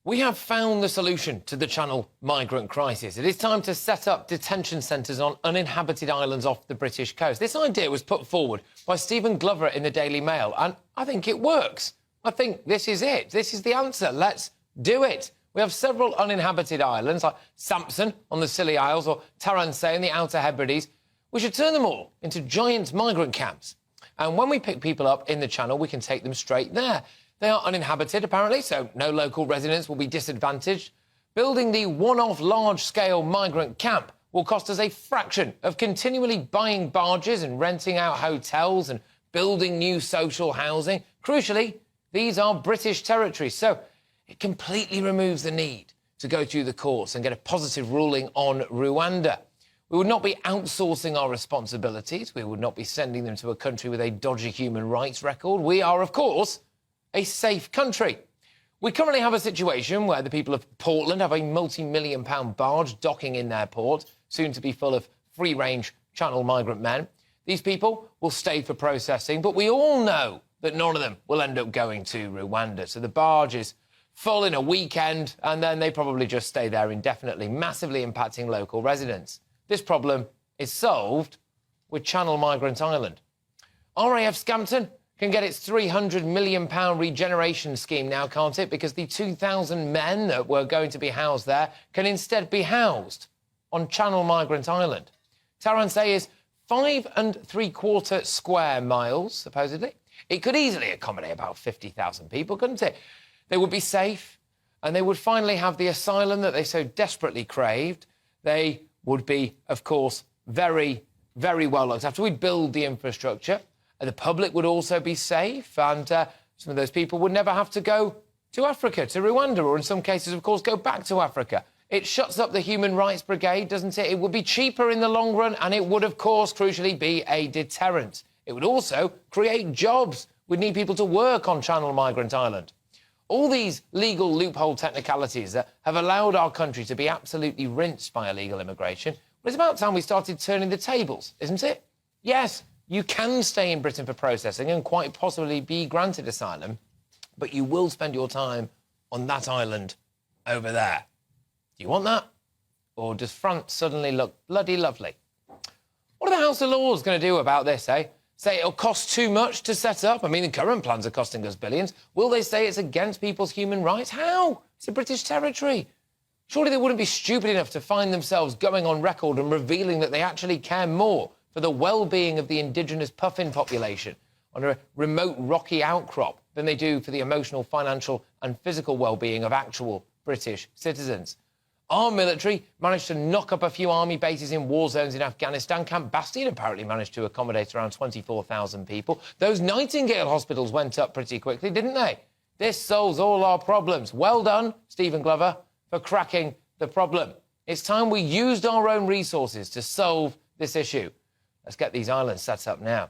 We have found the solution to the Channel migrant crisis. It is time to set up detention centres on uninhabited islands off the British coast. This idea was put forward by Stephen Glover in the Daily Mail, and I think it works. I think this is it. This is the answer. Let's do it. We have several uninhabited islands, like Sampson on the Scilly Isles or Taransay in the Outer Hebrides. We should turn them all into giant migrant camps. And when we pick people up in the Channel, we can take them straight there. They are uninhabited, apparently, so no local residents will be disadvantaged. Building the one-off large-scale migrant camp will cost us a fraction of continually buying barges and renting out hotels and building new social housing. Crucially, these are British territories, so it completely removes the need to go through the courts and get a positive ruling on Rwanda. We would not be outsourcing our responsibilities. We would not be sending them to a country with a dodgy human rights record. We are, of course, a safe country. We currently have a situation where the people of Portland have a multi-million-pound barge docking in their port, soon to be full of free-range Channel migrant men. These people will stay for processing, but we all know that none of them will end up going to Rwanda. So the barge is full in a weekend, and then they probably just stay there indefinitely, massively impacting local residents. This problem is solved with Channel Migrant Island. RAF Scampton can get its £300 million regeneration scheme now, can't it? Because the 2,000 men that were going to be housed there can instead be housed on Channel Migrant Island. Taransay is 5¾ square miles, supposedly. It could easily accommodate about 50,000 people, couldn't it? They would be safe, and they would finally have the asylum that they so desperately craved. They would be, of course, very, very well looked after. We'd build the infrastructure. The public would also be safe, and some of those people would never have to go to Africa, to Rwanda, or in some cases, of course, go back to Africa. It shuts up the Human Rights Brigade, doesn't it? It would be cheaper in the long run, and it would, of course, crucially be a deterrent. It would also create jobs. We'd need people to work on Channel Migrant Island. All these legal loophole technicalities that have allowed our country to be absolutely rinsed by illegal immigration. But it's about time we started turning the tables, isn't it? Yes, you can stay in Britain for processing and quite possibly be granted asylum, but you will spend your time on that island over there. Do you want that? Or does France suddenly look bloody lovely? What are the House of Lords going to do about this, eh? Say it'll cost too much to set up? I mean, the current plans are costing us billions. Will they say it's against people's human rights? How? It's a British territory. Surely they wouldn't be stupid enough to find themselves going on record and revealing that they actually care more for the well-being of the indigenous puffin population on a remote rocky outcrop than they do for the emotional, financial and physical well-being of actual British citizens. Our military managed to knock up a few army bases in war zones in Afghanistan. Camp Bastion apparently managed to accommodate around 24,000 people. Those Nightingale hospitals went up pretty quickly, didn't they? This solves all our problems. Well done, Stephen Glover, for cracking the problem. It's time we used our own resources to solve this issue. Let's get these islands set up now.